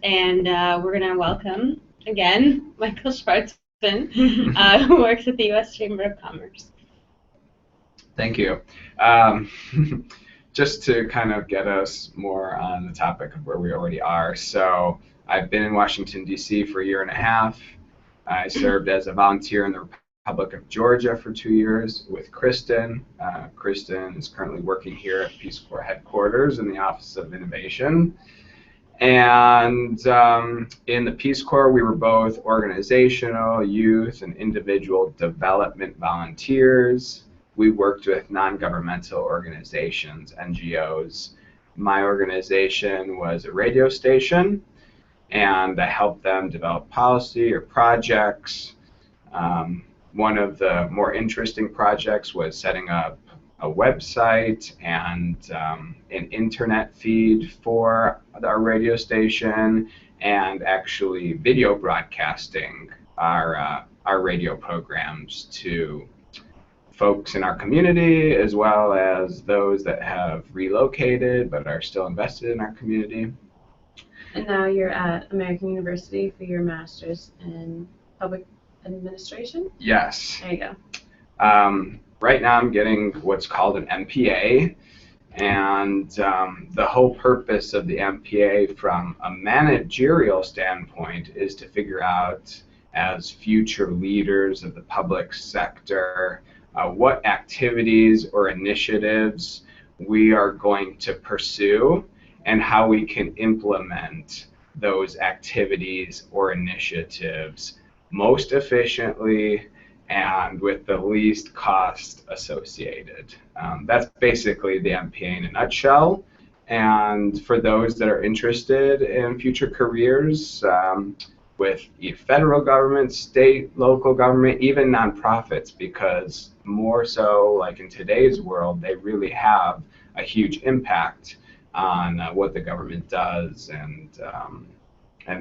And we're going to welcome, again, Michael Shvartsman, who works at the U.S. Chamber of Commerce. Thank you. Just to kind of get us more on the topic of where we already are. So I've been in Washington, D.C. for a year and a half. I served as a volunteer in the Republic of Georgia for 2 years with Kristen. Kristen is currently working here at Peace Corps headquarters in the Office of Innovation. And in the Peace Corps, we were both organizational, youth, and individual development volunteers. We worked with non-governmental organizations, NGOs. My organization was a radio station, and I helped them develop policy or projects. One of the more interesting projects was setting up a website and an internet feed for our radio station, and actually video broadcasting our radio programs to folks in our community, as well as those that have relocated but are still invested in our community. And now you're at American University for your master's in public administration? Yes. There you go. Right now I'm getting what's called an MPA, and the whole purpose of the MPA from a managerial standpoint is to figure out, as future leaders of the public sector, what activities or initiatives we are going to pursue and how we can implement those activities or initiatives most efficiently and with the least cost associated. That's basically the MPA in a nutshell. And for those that are interested in future careers with federal government, state, local government, even nonprofits, because more so, like in today's world, they really have a huge impact on what the government does and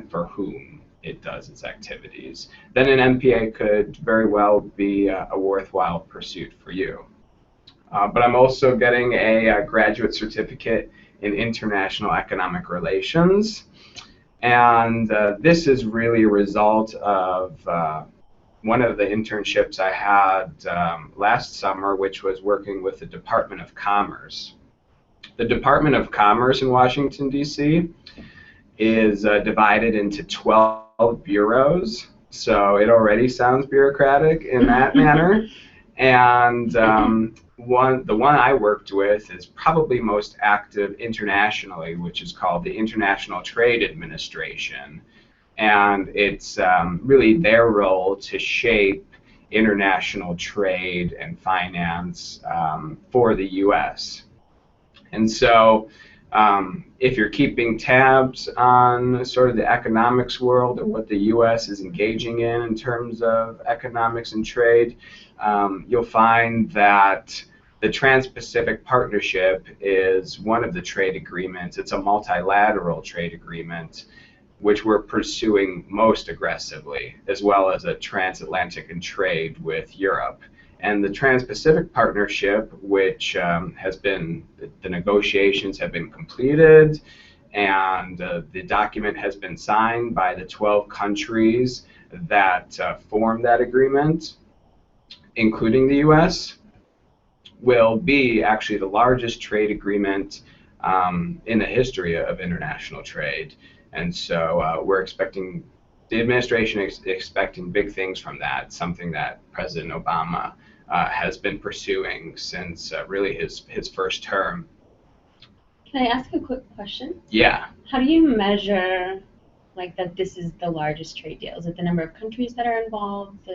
for whom it does its activities, then an MPA could very well be a worthwhile pursuit for you. But I'm also getting a graduate certificate in international economic relations, and this is really a result of one of the internships I had last summer, which was working with the Department of Commerce. The Department of Commerce in Washington, D.C. is divided into 12 bureaus, so it already sounds bureaucratic in that manner. And the one I worked with is probably most active internationally, which is called the International Trade Administration. And it's really their role to shape international trade and finance for the U.S. And so if you're keeping tabs on sort of the economics world or what the U.S. is engaging in terms of economics and trade, you'll find that the Trans-Pacific Partnership is one of the trade agreements. It's a multilateral trade agreement, which we're pursuing most aggressively, as well as a transatlantic trade with Europe. And the Trans-Pacific Partnership, which has been, the negotiations have been completed, and the document has been signed by the 12 countries that form that agreement, including the U.S., will be actually the largest trade agreement in the history of international trade. And so we're expecting, the administration is expecting big things from that, something that President Obama has been pursuing since really his first term. Can I ask a quick question? Yeah. How do you measure like that this is the largest trade deal? Is it the number of countries that are involved?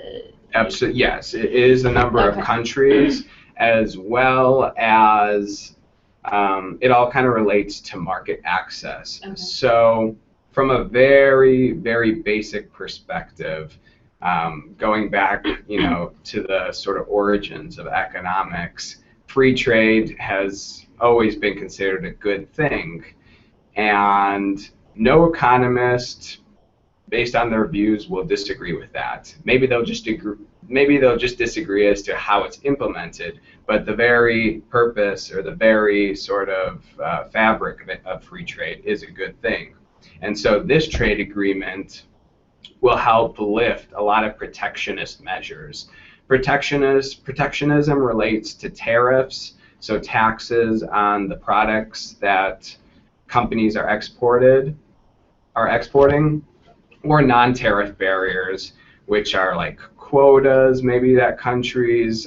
Absolutely, yes. It is the number of countries, as well as it all kind of relates to market access. Okay. So from a very, very basic perspective, going back, to the sort of origins of economics, free trade has always been considered a good thing, and no economist, based on their views, will disagree with that. Maybe they'll just disagree as to how it's implemented, but the very purpose or the very sort of fabric of free trade is a good thing. And so this trade agreement will help lift a lot of protectionist measures. Protectionism relates to tariffs, so taxes on the products that companies are exporting, or non-tariff barriers, which are like quotas maybe that countries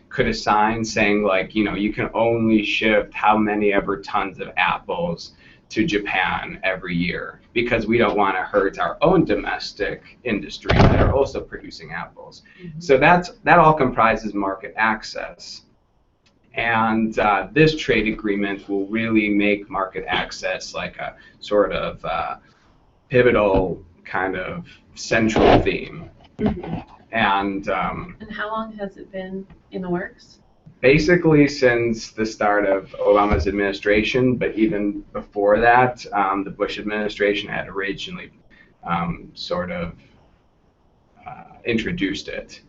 could assign, saying like, you can only ship how many ever tons of apples to Japan every year, because we don't want to hurt our own domestic industry that are also producing apples. So that all comprises market access. And this trade agreement will really make market access like a sort of pivotal kind of central theme. And how long has it been in the works? Basically since the start of Obama's administration, but even before that, the Bush administration had originally introduced it.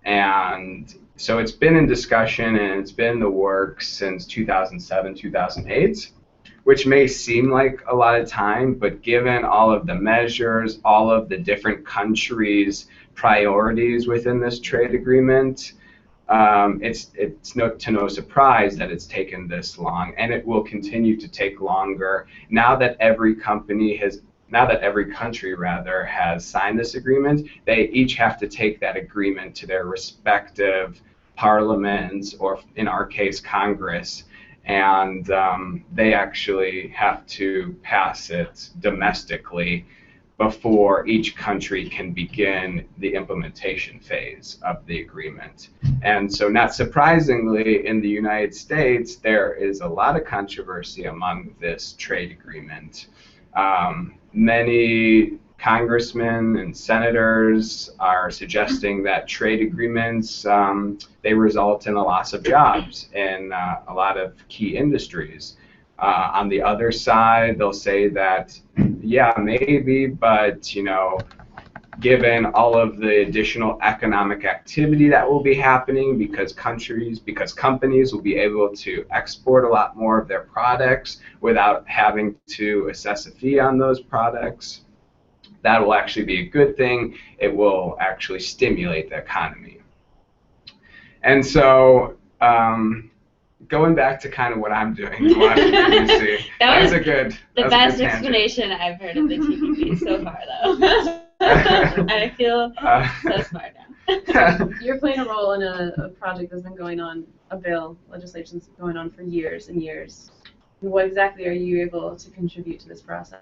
And so it's been in discussion and it's been in the works since 2007, 2008, which may seem like a lot of time, but given all of the measures, all of the different countries' priorities within this trade agreement, it's no surprise that it's taken this long, and it will continue to take longer now that every country has signed this agreement. They each have to take that agreement to their respective parliaments, or in our case, Congress, and they actually have to pass it domestically before each country can begin the implementation phase of the agreement. And so, not surprisingly, in the United States, there is a lot of controversy among this trade agreement. Many congressmen and senators are suggesting that trade agreements, they result in a loss of jobs in a lot of key industries. On the other side, they'll say that, yeah, maybe, but given all of the additional economic activity that will be happening because companies will be able to export a lot more of their products without having to assess a fee on those products, that will actually be a good thing. It will actually stimulate the economy. And so, going back to kind of what I'm doing in Washington, D.C. that was the best explanation I've heard of the TPP so far, though. And I feel so smart now. You're playing a role in a project that's been going on, legislation's going on for years and years. What exactly are you able to contribute to this process?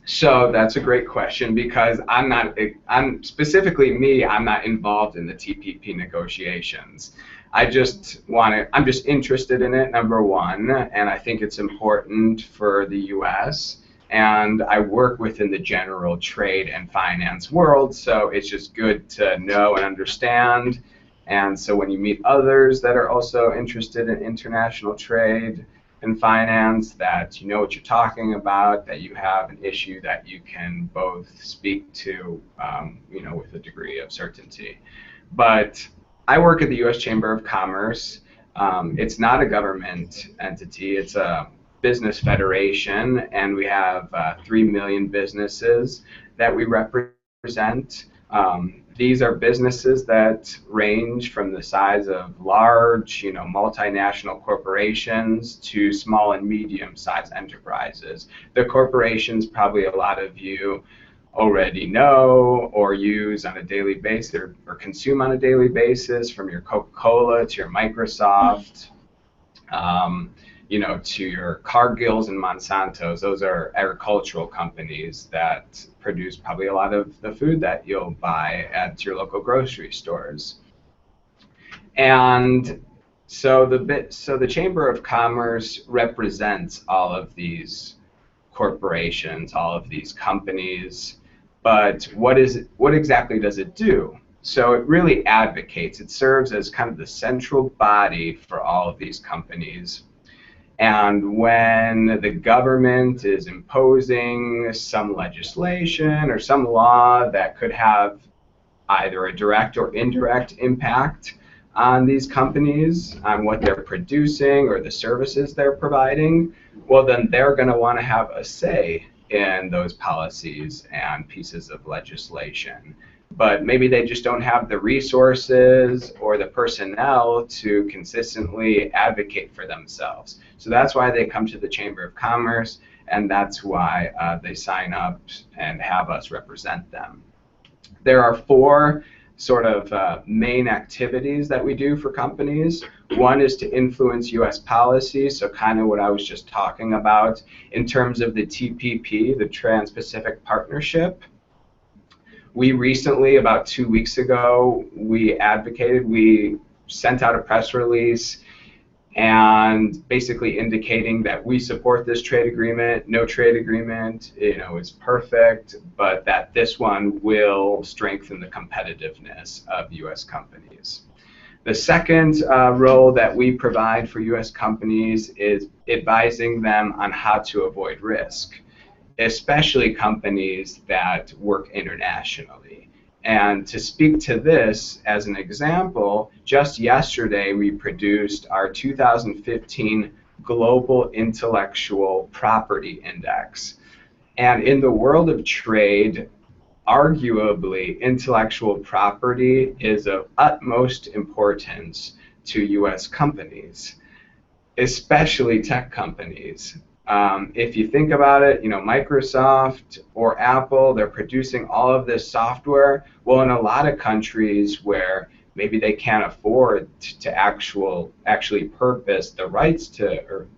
So that's a great question, because I'm not involved in the TPP negotiations. I'm just interested in it, number one, and I think it's important for the U.S., and I work within the general trade and finance world, so it's just good to know and understand. And so when you meet others that are also interested in international trade and finance, that you know what you're talking about, that you have an issue that you can both speak to, with a degree of certainty. But I work at the U.S. Chamber of Commerce. It's not a government entity. It's a business federation, and we have 3 million businesses that we represent. These are businesses that range from the size of large, multinational corporations to small and medium-sized enterprises. The corporations, probably a lot of you already know or use on a daily basis or consume on a daily basis, from your Coca-Cola to your Microsoft, to your Cargills and Monsantos. Those are agricultural companies that produce probably a lot of the food that you'll buy at your local grocery stores. And so the Chamber of Commerce represents all of these corporations, all of these companies. But what exactly does it do? So it really advocates. It serves as kind of the central body for all of these companies. And when the government is imposing some legislation or some law that could have either a direct or indirect impact on these companies, on what they're producing or the services they're providing, well, then they're going to want to have a say in those policies and pieces of legislation. But maybe they just don't have the resources or the personnel to consistently advocate for themselves. So that's why they come to the Chamber of Commerce, and that's why they sign up and have us represent them. There are four sort of main activities that we do for companies. One is to influence U.S. policy, so kind of what I was just talking about in terms of the TPP, the Trans-Pacific Partnership. We recently, about 2 weeks ago, we sent out a press release and basically indicating that we support this trade agreement. No trade agreement, is perfect, but that this one will strengthen the competitiveness of U.S. companies. The second role that we provide for U.S. companies is advising them on how to avoid risk, especially companies that work internationally. And to speak to this as an example, just yesterday we produced our 2015 Global Intellectual Property Index. And in the world of trade, arguably, intellectual property is of utmost importance to U.S. companies, especially tech companies. If you think about it, Microsoft or Apple, they're producing all of this software. Well, in a lot of countries where maybe they can't afford to actually purpose the rights to, or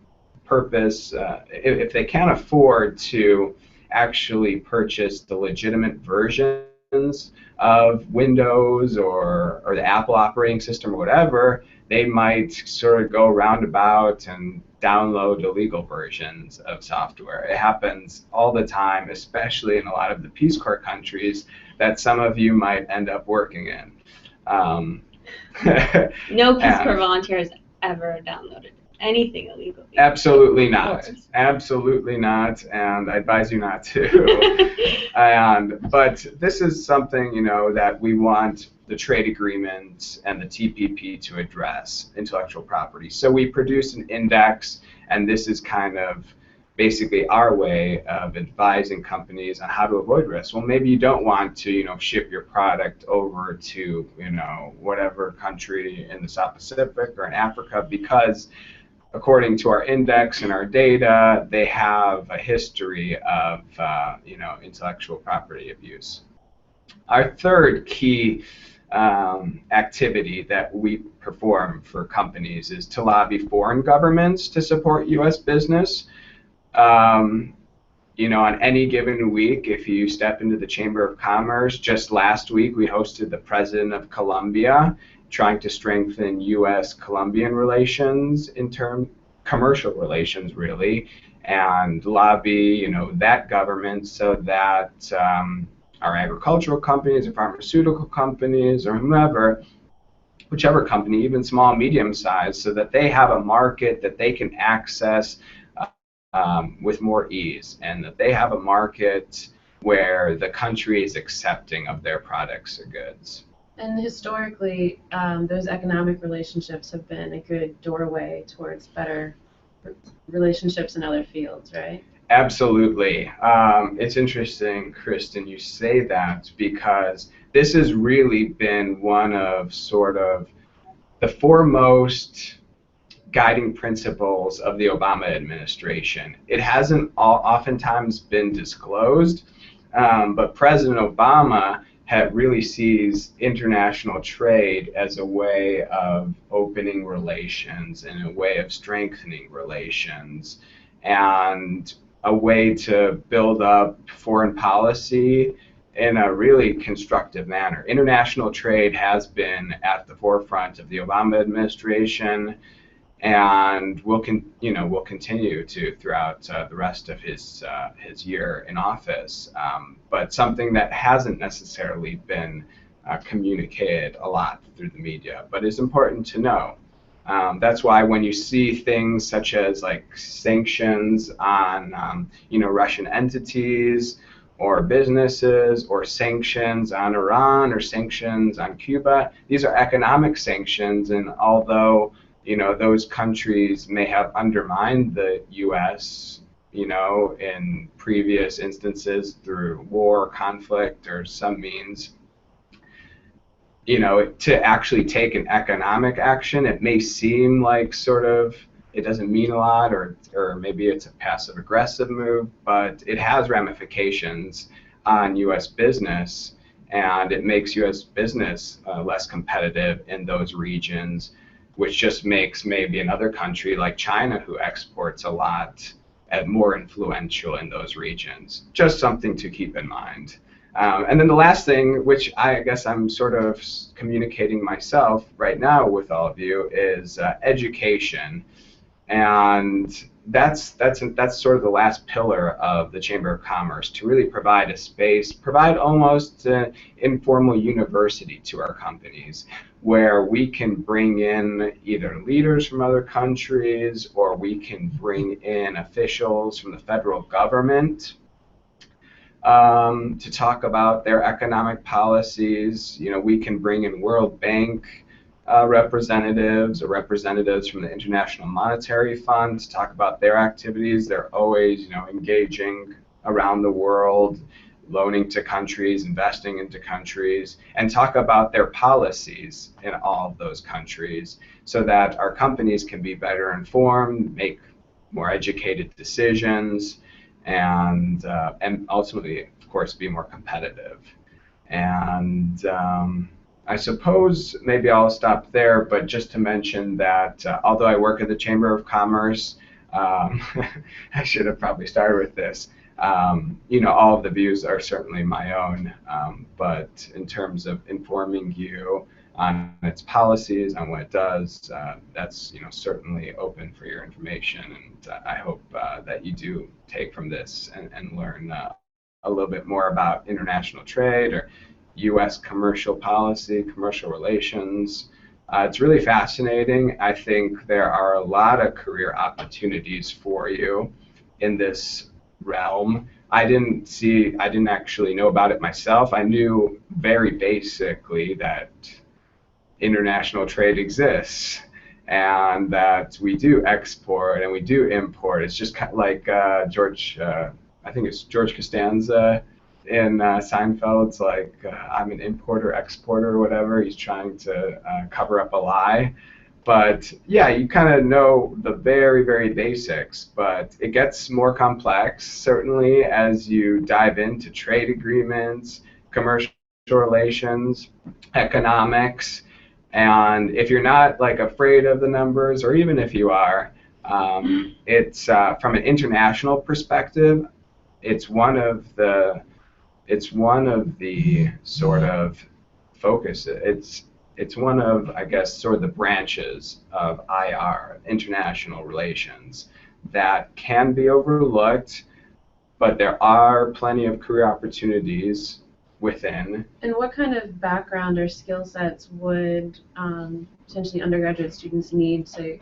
purpose, if they can't afford to actually purchase the legitimate versions of Windows or the Apple operating system or whatever, they might sort of go roundabout and download illegal versions of software. It happens all the time, especially in a lot of the Peace Corps countries that some of you might end up working in. No Peace Corps volunteers ever downloaded anything illegal. Absolutely not. Absolutely not, and I advise you not to. But this is something, that we want the trade agreement and the TPP to address, intellectual property. So we produce an index, and this is kind of basically our way of advising companies on how to avoid risk. Well, maybe you don't want to, ship your product over to, whatever country in the South Pacific or in Africa because according to our index and our data, they have a history of, intellectual property abuse. Our third key activity that we perform for companies is to lobby foreign governments to support U.S. business. On any given week, if you step into the Chamber of Commerce, just last week we hosted the President of Colombia, trying to strengthen U.S.-Colombian relations commercial relations really, and lobby, that government so that our agricultural companies or pharmaceutical companies or whomever, whichever company, even small, medium-sized, so that they have a market that they can access with more ease, and that they have a market where the country is accepting of their products or goods. And historically, those economic relationships have been a good doorway towards better relationships in other fields, right? Absolutely. It's interesting, Kristen, you say that because this has really been one of sort of the foremost guiding principles of the Obama administration. It hasn't oftentimes been disclosed, but President Obama really sees international trade as a way of opening relations and a way of strengthening relations and a way to build up foreign policy in a really constructive manner. International trade has been at the forefront of the Obama administration, and will continue to throughout the rest of his year in office. But something that hasn't necessarily been communicated a lot through the media, but is important to know. That's why when you see things such as like sanctions on Russian entities or businesses, or sanctions on Iran or sanctions on Cuba, these are economic sanctions, and although those countries may have undermined the U.S., in previous instances through war, conflict, or some means, to actually take an economic action. It may seem like it doesn't mean a lot, or maybe it's a passive aggressive move, but it has ramifications on U.S. business, and it makes U.S. business less competitive in those regions, which just makes maybe another country like China, who exports a lot, more influential in those regions. Just something to keep in mind. And then the last thing, which I guess I'm sort of communicating myself right now with all of you, is education. And that's sort of the last pillar of the Chamber of Commerce, to really provide a space, provide almost an informal university to our companies, where we can bring in either leaders from other countries, or we can bring in officials from the federal government to talk about their economic policies. We can bring in World Bank representatives, or representatives from the International Monetary Fund to talk about their activities. They're always, engaging around the world, loaning to countries, investing into countries, and talk about their policies in all of those countries, so that our companies can be better informed, make more educated decisions, and ultimately, of course, be more competitive. And I suppose maybe I'll stop there, but just to mention that although I work at the Chamber of Commerce, I should have probably started with this. All of the views are certainly my own, but in terms of informing you on its policies, on what it does, that's certainly open for your information, and I hope that you do take from this and learn a little bit more about international trade, or U.S. commercial policy, commercial relations. It's really fascinating. I think there are a lot of career opportunities for you in this realm. I didn't actually know about it myself. I knew very basically that international trade exists, and that we do export and we do import. It's just kind of like I think it's George Costanza in Seinfeld's like, I'm an importer, exporter, or whatever. He's trying to cover up a lie. But yeah, you kind of know the very, very basics, but it gets more complex, certainly, as you dive into trade agreements, commercial relations, economics. And if you're not afraid of the numbers, or even if you are, it's from an international perspective, it's one of the sort of focus. It's one of, I guess, sort of the branches of IR, international relations, that can be overlooked, but there are plenty of career opportunities within. And what kind of background or skill sets would potentially undergraduate students need to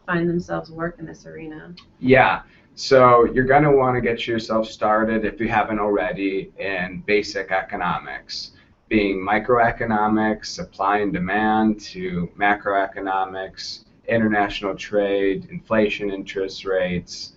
find themselves work in this arena? Yeah. So you're going to want to get yourself started, if you haven't already, in basic economics, being microeconomics, supply and demand, to macroeconomics, international trade, inflation, interest rates,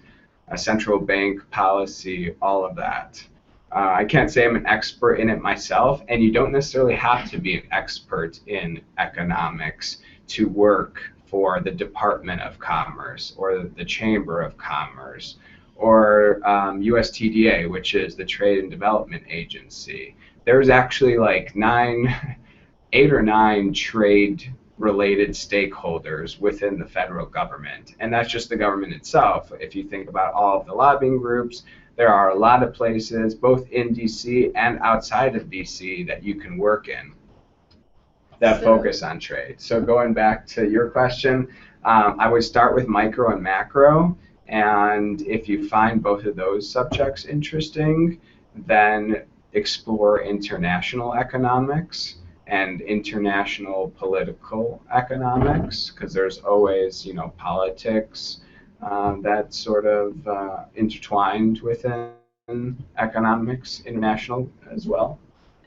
central bank policy, all of that. I can't say I'm an expert in it myself, and you don't necessarily have to be an expert in economics to work for the Department of Commerce, or the Chamber of Commerce, or USTDA, which is the Trade and Development Agency. There's actually 8 or 9 trade-related stakeholders within the federal government, and that's just the government itself. If you think about all of the lobbying groups, there are a lot of places, both in DC and outside of DC, that you can work in that focus on trade. So going back to your question, I would start with micro and macro, and if you find both of those subjects interesting, then explore international economics and international political economics, because there's always, politics that's sort of intertwined within economics, international as well.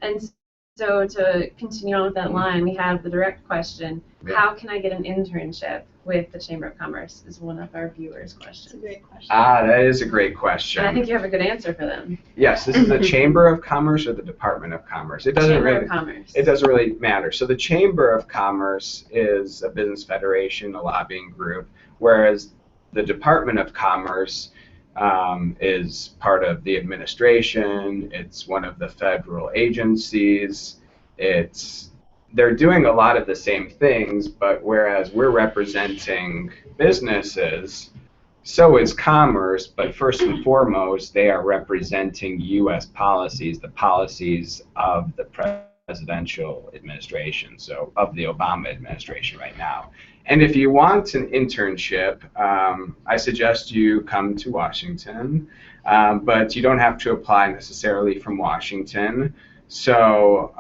And So to continue on with that line, we have the direct question, Yeah. how can I get an internship with the Chamber of Commerce is one of our viewers' That's a questions. great question. That is a great question. And I think you have a good answer for them. Yes, this is the Chamber of Commerce or the Department of Commerce. It doesn't Chamber really. of Commerce. It doesn't really matter. So the Chamber of Commerce is a business federation, a lobbying group, whereas the Department of Commerce is part of the administration. It's one of the federal agencies. They're doing a lot of the same things, but whereas we're representing businesses, so is Commerce, but first and foremost, they are representing U.S. policies, the policies of the presidential administration, so of the Obama administration right now. And if you want an internship, I suggest you come to Washington, but you don't have to apply necessarily from Washington. So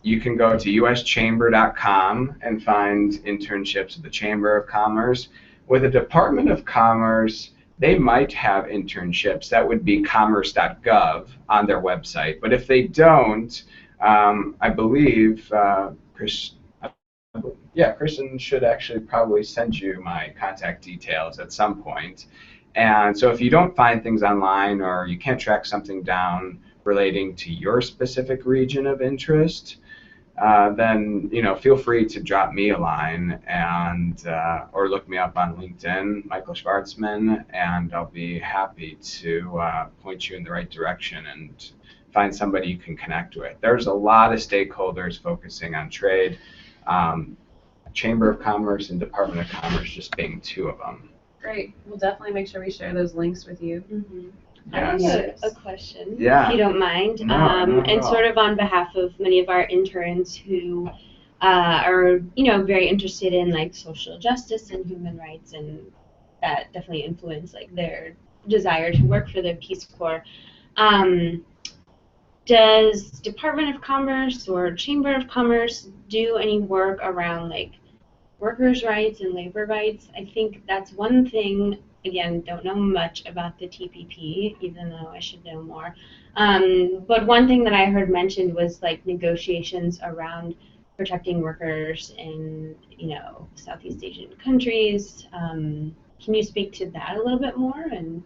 you can go to uschamber.com and find internships at the Chamber of Commerce. With the Department of Commerce, they might have internships. That would be commerce.gov on their website. But if they don't, I believe Kristen should actually probably send you my contact details at some point. And so if you don't find things online or you can't track something down relating to your specific region of interest, then feel free to drop me a line and or look me up on LinkedIn, Michael Shvartsman, and I'll be happy to point you in the right direction and find somebody you can connect with. There's a lot of stakeholders focusing on trade, Chamber of Commerce and Department of Commerce just being two of them. Great. We'll definitely make sure we share those links with you. Mm-hmm. Yes. I have a question, Yeah. if you don't mind. No, and sort of on behalf of many of our interns who are, very interested in like social justice and human rights, and that definitely influence like their desire to work for the Peace Corps. Does Department of Commerce or Chamber of Commerce do any work around like workers' rights and labor rights? I think that's one thing. Again, don't know much about the TPP, even though I should know more. But one thing that I heard mentioned was like negotiations around protecting workers in, Southeast Asian countries. Can you speak to that a little bit more, and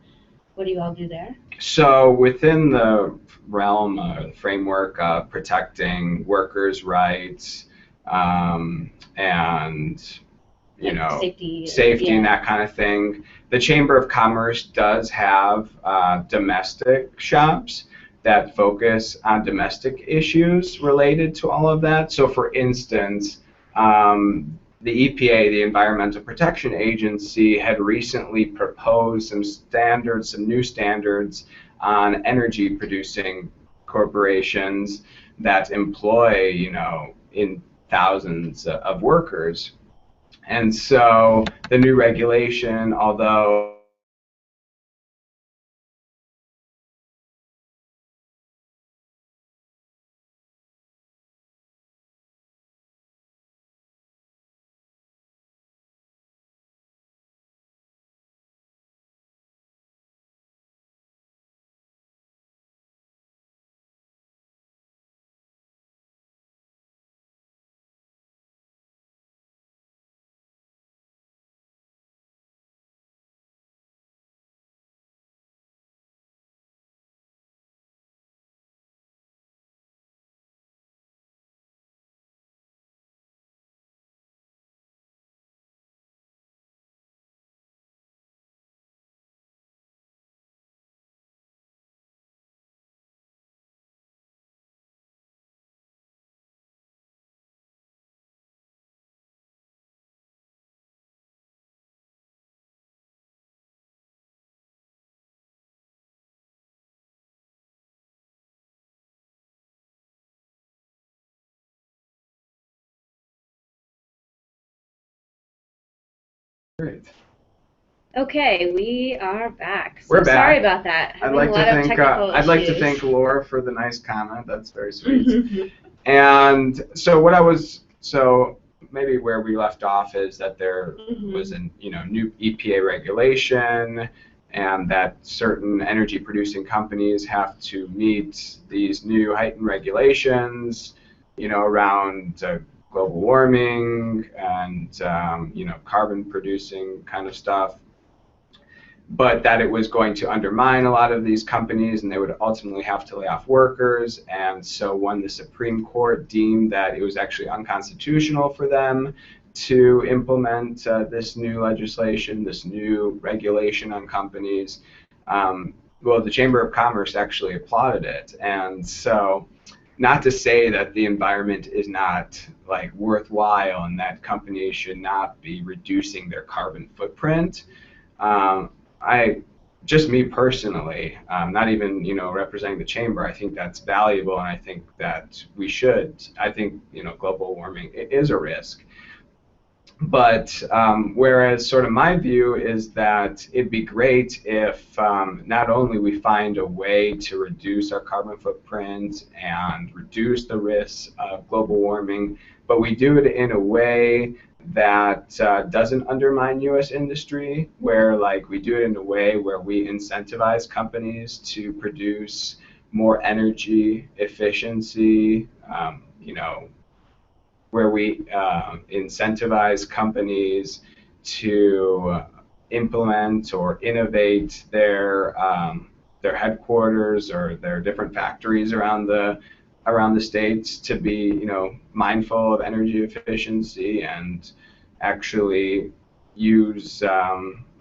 what do you all do there? So within the realm or the framework of protecting workers' rights and safety and that kind of thing, the Chamber of Commerce does have domestic shops that focus on domestic issues related to all of that. So for instance, the EPA, the Environmental Protection Agency, had recently proposed some new standards on energy producing corporations that employ, in thousands of workers. And so the new regulation, although Great. Okay, we are back. So We're back. Sorry about that. I'd like to thank Laura for the nice comment. That's very sweet. And so maybe where we left off is that there was a new EPA regulation, and that certain energy producing companies have to meet these new heightened regulations around global warming and carbon producing kind of stuff, but that it was going to undermine a lot of these companies and they would ultimately have to lay off workers. And so when the Supreme Court deemed that it was actually unconstitutional for them to implement this new legislation, this new regulation on companies, well, the Chamber of Commerce actually applauded it. And so, not to say that the environment is not like worthwhile and that companies should not be reducing their carbon footprint. Just me personally, not even representing the chamber, I think that's valuable, and I think that we should. I think global warming is a risk. But whereas sort of my view is that it'd be great if not only we find a way to reduce our carbon footprint and reduce the risks of global warming, but we do it in a way that doesn't undermine U.S. industry, where like we do it in a way where we incentivize companies to produce more energy efficiency, where we incentivize companies to implement or innovate their headquarters or their different factories around the states to be mindful of energy efficiency and actually use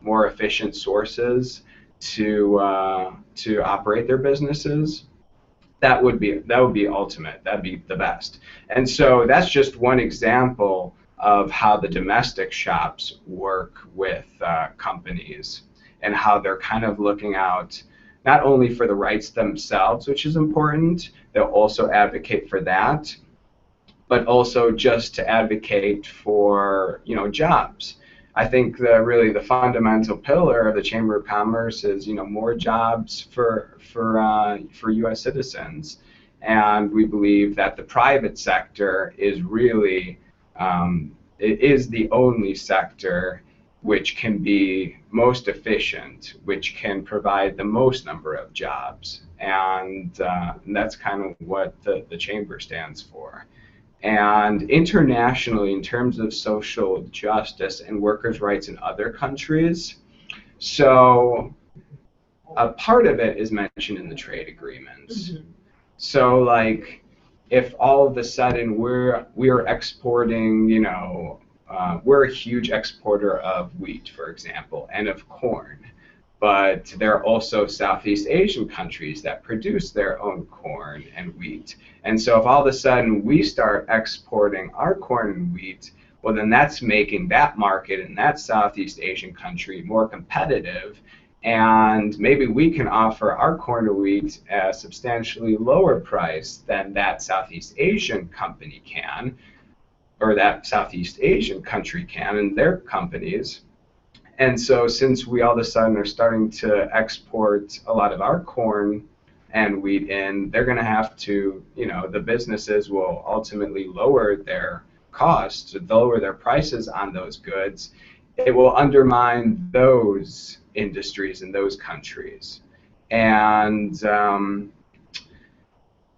more efficient sources to operate their businesses. That would be ultimate. That'd be the best. And so that's just one example of how the domestic shops work with companies and how they're kind of looking out not only for the rights themselves, which is important, they'll also advocate for that, but also just to advocate for jobs. I think really the fundamental pillar of the Chamber of Commerce is more jobs for U.S. citizens, and we believe that the private sector is really it is the only sector which can be most efficient, which can provide the most number of jobs, and that's kind of what the Chamber stands for. And internationally, in terms of social justice and workers' rights in other countries, so a part of it is mentioned in the trade agreements. Mm-hmm. So, like, if all of a sudden we're exporting, we're a huge exporter of wheat, for example, and of corn. But there are also Southeast Asian countries that produce their own corn and wheat. And so if all of a sudden we start exporting our corn and wheat, well, then that's making that market in that Southeast Asian country more competitive. And maybe we can offer our corn or wheat at a substantially lower price than that Southeast Asian company can, or that Southeast Asian country can, and their companies. And so since we all of a sudden are starting to export a lot of our corn and wheat in, they're going to have to, the businesses will ultimately lower their costs, lower their prices on those goods. It will undermine those industries in those countries. And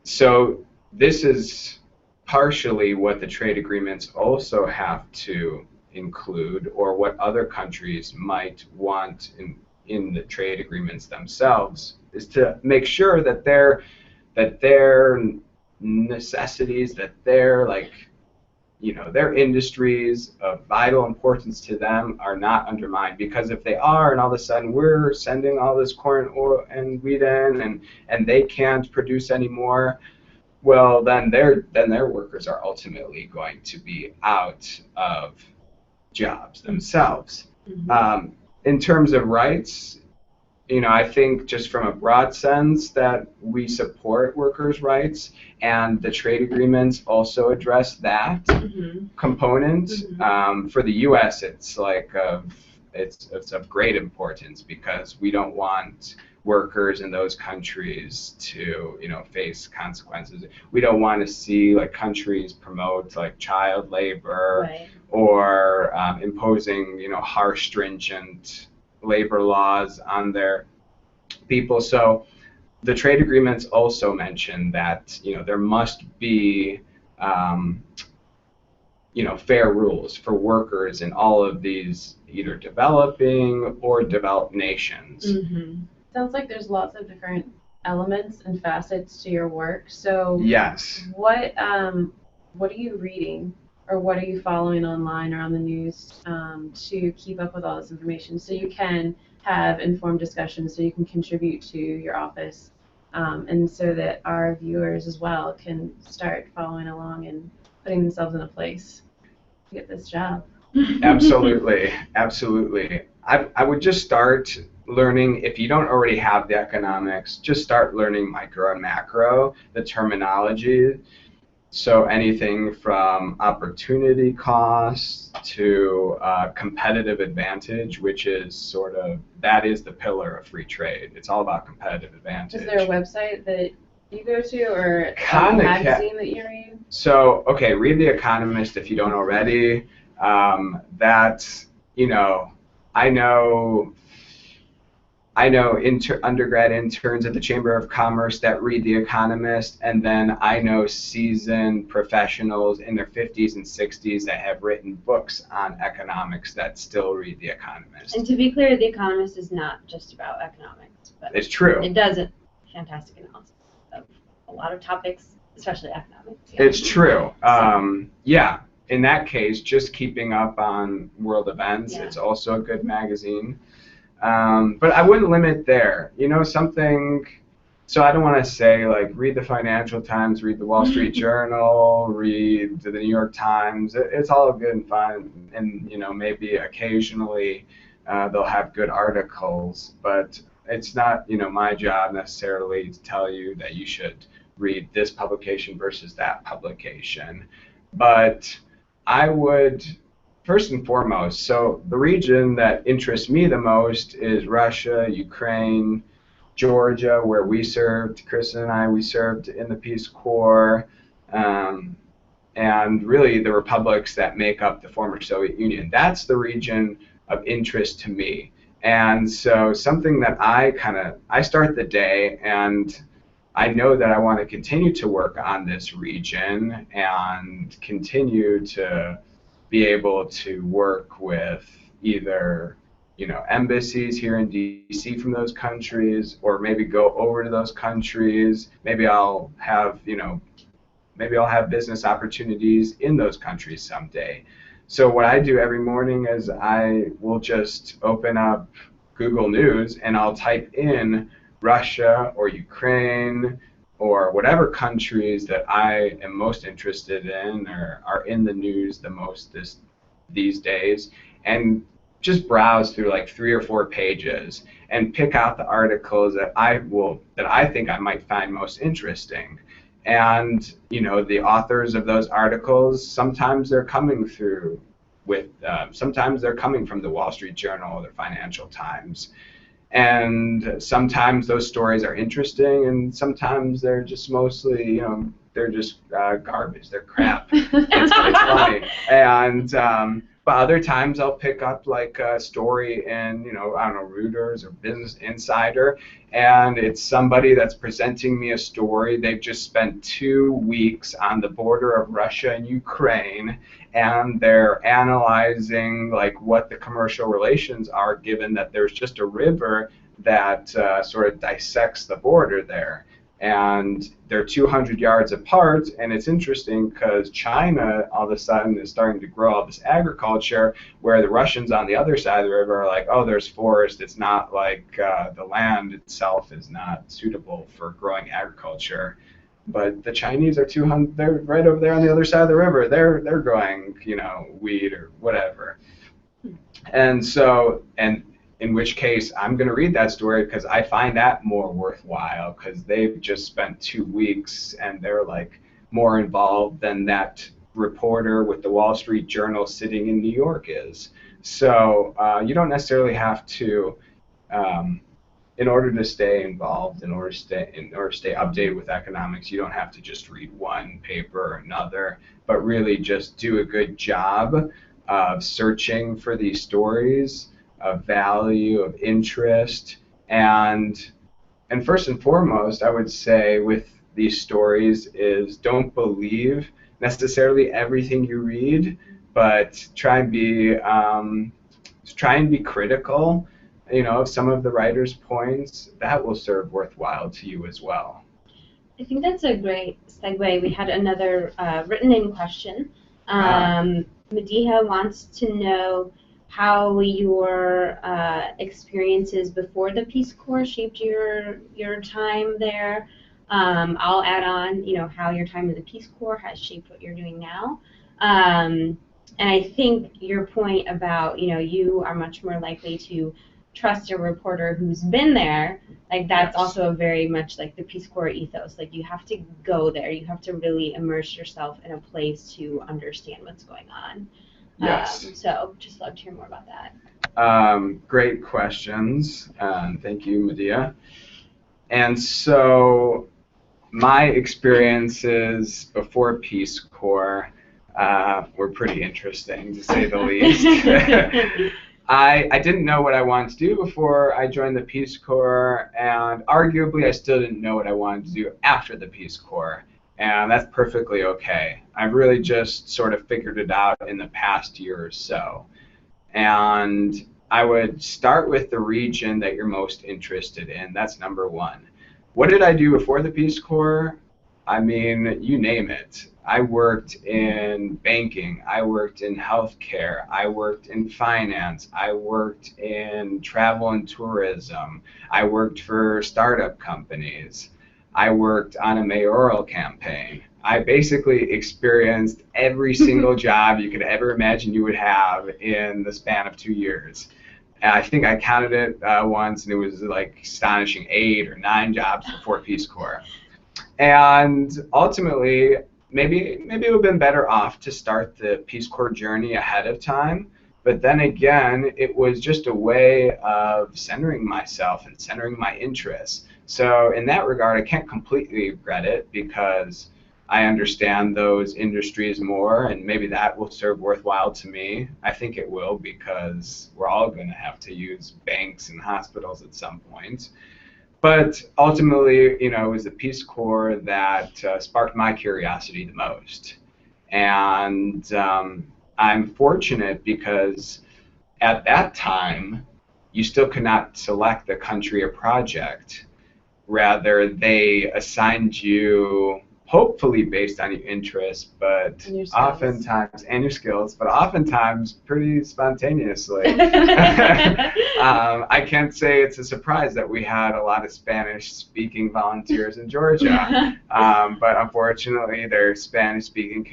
so this is partially what the trade agreements also have to include, or what other countries might want in the trade agreements themselves, is to make sure that their necessities, that their their industries of vital importance to them are not undermined. Because if they are, and all of a sudden we're sending all this corn oil and wheat in, and they can't produce anymore, well, then their workers are ultimately going to be out of jobs themselves. Mm-hmm. In terms of rights, I think just from a broad sense that we support workers' rights, and the trade agreements also address that mm-hmm. component. Mm-hmm. For the U.S., it's it's of great importance, because we don't want workers in those countries to face consequences. We don't want to see countries promote child labor, right, or imposing harsh, stringent labor laws on their people. So the trade agreements also mention that there must be um, fair rules for workers in all of these either developing or developed nations. Mm-hmm. Sounds like there's lots of different elements and facets to your work. So Yes. what are you reading, or what are you following online or on the news to keep up with all this information, so you can have informed discussions, so you can contribute to your office, and so that our viewers as well can start following along and putting themselves in a place to get this job? Absolutely, absolutely. I would just start learning, if you don't already have the economics, just start learning micro and macro, the terminology. So anything from opportunity cost to competitive advantage, which is that is the pillar of free trade. It's all about competitive advantage. Is there a website that you go to, or a Kinda magazine that you read? So, okay, read The Economist if you don't already. That's, I know undergrad interns at the Chamber of Commerce that read The Economist, and then I know seasoned professionals in their 50s and 60s that have written books on economics that still read The Economist. And to be clear, The Economist is not just about economics, but it's true. It does a fantastic analysis of a lot of topics, especially economics. Yeah. It's true. Yeah. In that case, just keeping up on world events. Yeah. It's also a good magazine. But I wouldn't limit there. Something. So I don't want to say like read the Financial Times, read the Wall Street Journal, read the New York Times. It's all good and fun, and maybe occasionally they'll have good articles, but it's not my job necessarily to tell you that you should read this publication versus that publication. But I would, first and foremost, so the region that interests me the most is Russia, Ukraine, Georgia, where we served, Kristen and I, we served in the Peace Corps, and really the republics that make up the former Soviet Union. That's the region of interest to me. And so something that I start the day, and I know that I want to continue to work on this region and continue to be able to work with either embassies here in DC from those countries, or maybe go over to those countries. Maybe I'll have business opportunities in those countries someday. So what I do every morning is I will just open up Google News and I'll type in Russia or Ukraine or whatever countries that I am most interested in or are in the news the most these days, and just browse through like 3 or 4 pages and pick out the articles that I think I might find most interesting. And the authors of those articles, sometimes they're coming from the Wall Street Journal or the Financial Times. And sometimes those stories are interesting, and sometimes they're just mostly, they're just garbage. They're crap. It's funny. And but other times I'll pick up like a story in, I don't know, Reuters or Business Insider, and it's somebody that's presenting me a story. They've just spent 2 weeks on the border of Russia and Ukraine, and they're analyzing like what the commercial relations are, given that there's just a river that sort of dissects the border there. And they're 200 yards apart, and it's interesting because China all of a sudden is starting to grow all this agriculture, where the Russians on the other side of the river are like, oh, there's forest. It's not like the land itself is not suitable for growing agriculture. But the Chinese are 200. They're right over there on the other side of the river. They're growing, wheat or whatever. And so, in which case I'm going to read that story because I find that more worthwhile, because they've just spent 2 weeks and they're like more involved than that reporter with the Wall Street Journal sitting in New York is. So you don't necessarily have to, in order to stay involved, in order to stay updated with economics, you don't have to just read one paper or another, but really just do a good job of searching for these stories of value, of interest, and first and foremost, I would say with these stories is don't believe necessarily everything you read, but try and be critical, of some of the writer's points. That will serve worthwhile to you as well. I think that's a great segue. We had another written-in question. Medea wants to know how your experiences before the Peace Corps shaped your time there. I'll add on, how your time in the Peace Corps has shaped what you're doing now. And I think your point about, you are much more likely to trust a reporter who's been there, like that's Yes. also very much like the Peace Corps ethos. Like you have to go there, you have to really immerse yourself in a place to understand what's going on. Yes. So just love to hear more about that. Great questions. Thank you, Medea. And so my experiences before Peace Corps were pretty interesting, to say the least. I didn't know what I wanted to do before I joined the Peace Corps, and arguably I still didn't know what I wanted to do after the Peace Corps, and that's perfectly okay. I've really just sort of figured it out in the past year or so. And I would start with the region that you're most interested in. That's number one. What did I do before the Peace Corps? I mean, you name it. I worked in banking, I worked in healthcare, I worked in finance, I worked in travel and tourism, I worked for startup companies, I worked on a mayoral campaign. I basically experienced every single job you could ever imagine you would have in the span of 2 years. And I think I counted it once, and it was like astonishing 8 or 9 jobs before Peace Corps. And ultimately, maybe it would have been better off to start the Peace Corps journey ahead of time. But then again, it was just a way of centering myself and centering my interests. So in that regard, I can't completely regret it because I understand those industries more, and maybe that will serve worthwhile to me. I think it will, because we're all going to have to use banks and hospitals at some point. But ultimately, it was the Peace Corps that sparked my curiosity the most. And I'm fortunate because at that time, you still could not select the country or project. Rather, they assigned you, hopefully based on your interests, but oftentimes, and your skills, but oftentimes pretty spontaneously. I can't say it's a surprise that we had a lot of Spanish-speaking volunteers in Georgia, but unfortunately, their Spanish-speaking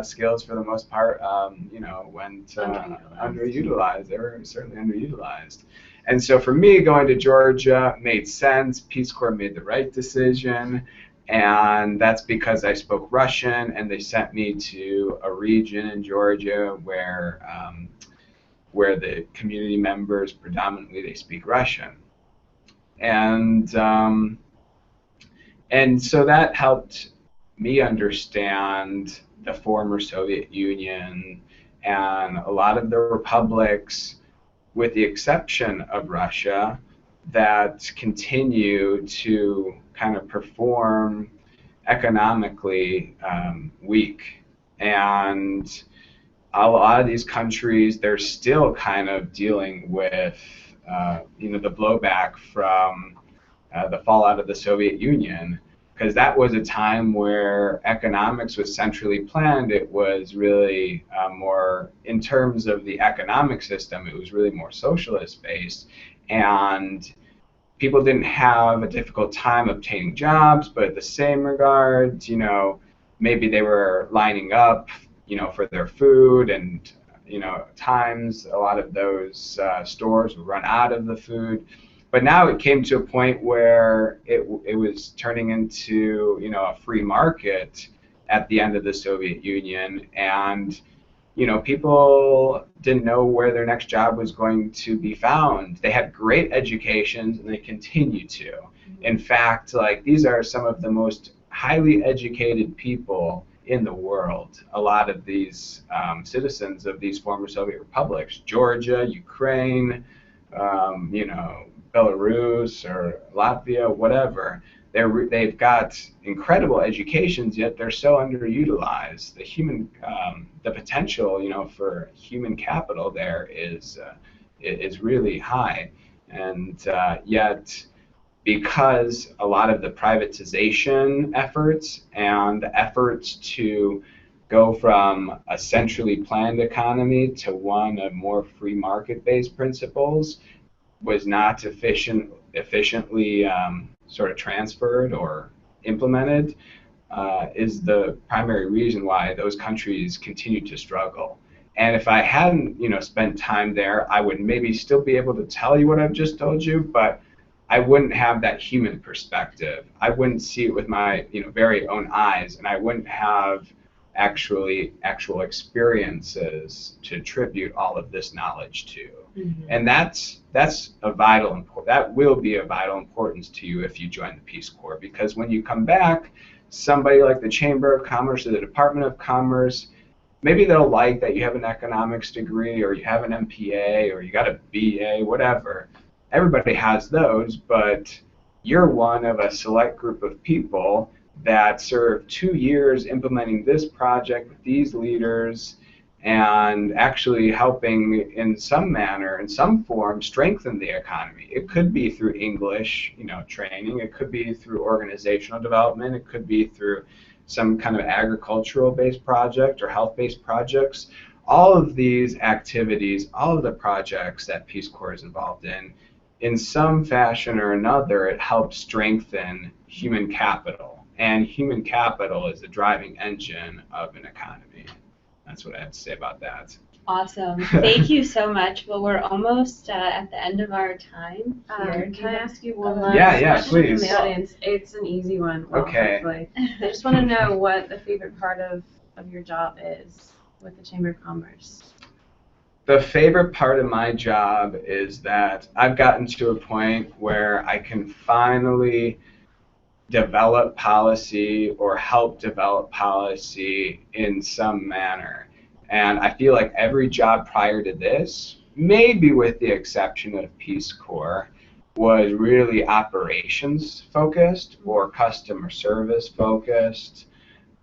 skills, for the most part, went underutilized. They were certainly underutilized. And so for me, going to Georgia made sense. Peace Corps made the right decision. And that's because I spoke Russian, and they sent me to a region in Georgia where the community members predominantly they speak Russian, and so that helped me understand the former Soviet Union and a lot of the republics, with the exception of Russia, that continue to kind of perform economically weak. And a lot of these countries, they're still kind of dealing with the blowback from the fallout of the Soviet Union, because that was a time where economics was centrally planned. It was really more, in terms of the economic system, it was really more socialist based. And people didn't have a difficult time obtaining jobs, but at the same regard, maybe they were lining up, for their food, and, times a lot of those stores would run out of the food. But now it came to a point where it was turning into, a free market at the end of the Soviet Union, and people didn't know where their next job was going to be found. They had great educations, and they continue to. In fact, these are some of the most highly educated people in the world. A lot of these citizens of these former Soviet republics, Georgia, Ukraine, Belarus or Latvia, whatever, they've got incredible educations, yet they're so underutilized. The potential, for human capital there is really high, and yet because a lot of the privatization efforts and the efforts to go from a centrally planned economy to one of more free market-based principles was not efficiently sort of transferred or implemented, is the primary reason why those countries continue to struggle. And if I hadn't, spent time there, I would maybe still be able to tell you what I've just told you, but I wouldn't have that human perspective. I wouldn't see it with my, very own eyes, and I wouldn't have actual experiences to attribute all of this knowledge to. Mm-hmm. And that will be of vital importance to you if you join the Peace Corps, because when you come back, somebody like the Chamber of Commerce or the Department of Commerce, maybe they'll like that you have an economics degree or you have an MPA or you got a BA, whatever. Everybody has those, but you're one of a select group of people that served 2 years implementing this project with these leaders and actually helping in some manner, in some form, strengthen the economy. It could be through English, training. It could be through organizational development. It could be through some kind of agricultural-based project or health-based projects. All of these activities, all of the projects that Peace Corps is involved in some fashion or another, it helps strengthen human capital. And human capital is the driving engine of an economy. That's what I have to say about that. Awesome. Thank you so much. Well, we're almost at the end of our time here. Can I ask you one last question please. from the audience? It's an easy one. Well, okay. Hopefully. I just want to know what the favorite part of your job is with the Chamber of Commerce. The favorite part of my job is that I've gotten to a point where I can finally develop policy or help develop policy in some manner. And I feel like every job prior to this, maybe with the exception of Peace Corps, was really operations focused or customer service focused.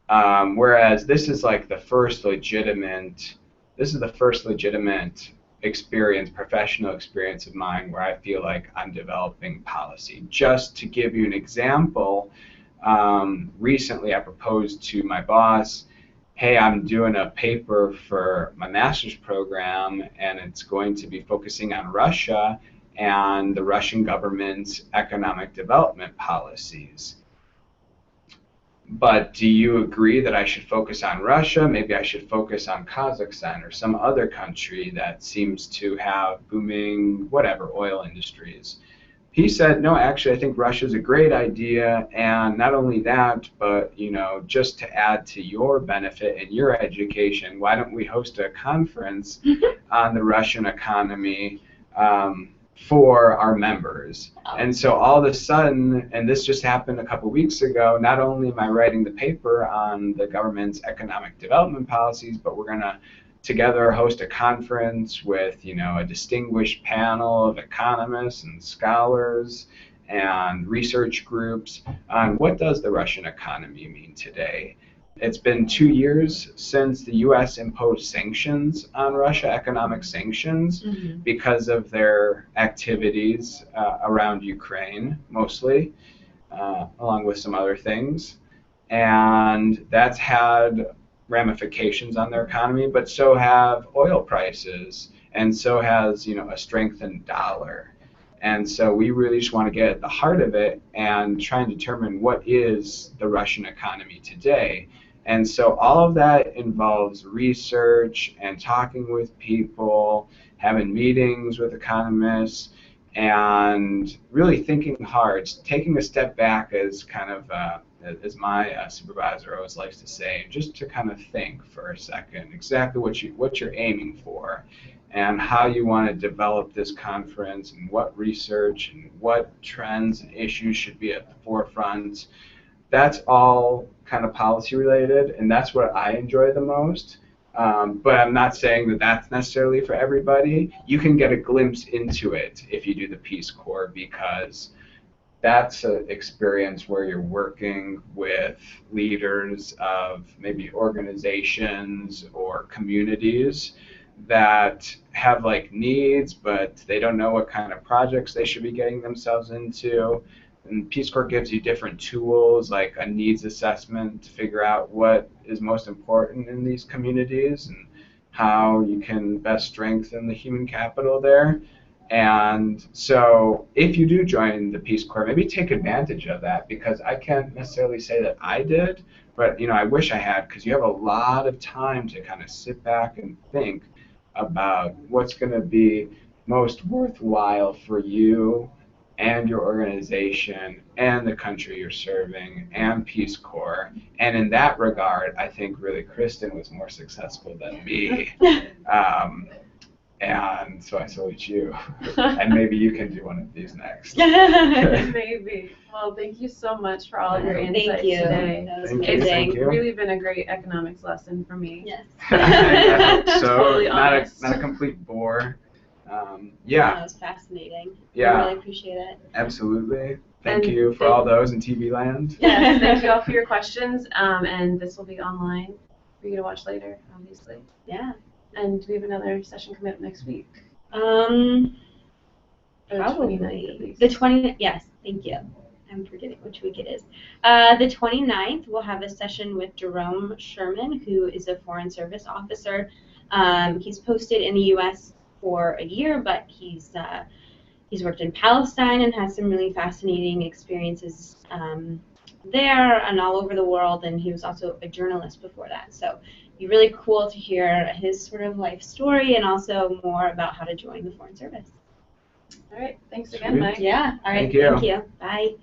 Whereas this is like the first legitimate experience, professional experience of mine where I feel like I'm developing policy. Just to give you an example, recently I proposed to my boss, hey, I'm doing a paper for my master's program and it's going to be focusing on Russia and the Russian government's economic development policies. But do you agree that I should focus on Russia? Maybe I should focus on Kazakhstan or some other country that seems to have booming, oil industries. He said, no, actually, I think Russia's a great idea, and not only that, but, just to add to your benefit and your education, why don't we host a conference on the Russian economy for our members? And so all of a sudden, and this just happened a couple weeks ago, not only am I writing the paper on the government's economic development policies, but we're going to together host a conference with, a distinguished panel of economists and scholars and research groups on what does the Russian economy mean today. It's been 2 years since the U.S. imposed sanctions on Russia, economic sanctions, because of their activities around Ukraine, mostly, along with some other things. And that's had ramifications on their economy, but so have oil prices, and so has, a strengthened dollar. And so we really just want to get at the heart of it and try and determine what is the Russian economy today. And so all of that involves research and talking with people, having meetings with economists, and really thinking hard, taking a step back as kind of, as my supervisor always likes to say, just to kind of think for a second exactly what you're aiming for and how you want to develop this conference and what research and what trends and issues should be at the forefront. That's all kind of policy related, and that's what I enjoy the most. But I'm not saying that that's necessarily for everybody. You can get a glimpse into it if you do the Peace Corps, because that's an experience where you're working with leaders of maybe organizations or communities that have like needs, but they don't know what kind of projects they should be getting themselves into. And Peace Corps gives you different tools like a needs assessment to figure out what is most important in these communities and how you can best strengthen the human capital there. And so if you do join the Peace Corps, maybe take advantage of that, because I can't necessarily say that I did, but I wish I had, because you have a lot of time to kind of sit back and think about what's going to be most worthwhile for you and your organization and the country you're serving and Peace Corps. And in that regard, I think really Kristen was more successful than me. And so I salute you. And maybe you can do one of these next. Maybe. Well, thank you so much for all of your insights Thank you. today. That was Thank amazing. you. Thank you. Really been a great economics lesson for me. Yes. I hope so. Totally not honest. a complete bore. That Yeah, was fascinating. Yeah. I really appreciate it. absolutely. Thank And you for all those in TV land. Yes, thank you all for your questions. And this will be online for you to watch later, obviously. Yeah. And we have another session coming up next week. Or the 29th at Probably. least. The 20th, yes, thank you. I'm forgetting which week it is. The 29th, we'll have a session with Jerome Sherman, who is a Foreign Service officer. He's posted in the U.S. for a year, but he's worked in Palestine and has some really fascinating experiences there and all over the world, and he was also a journalist before that. So it'd be really cool to hear his sort of life story and also more about how to join the Foreign Service. All right, thanks Sweet. again, Mike. Yeah, all right, Thank you. thank you. Bye.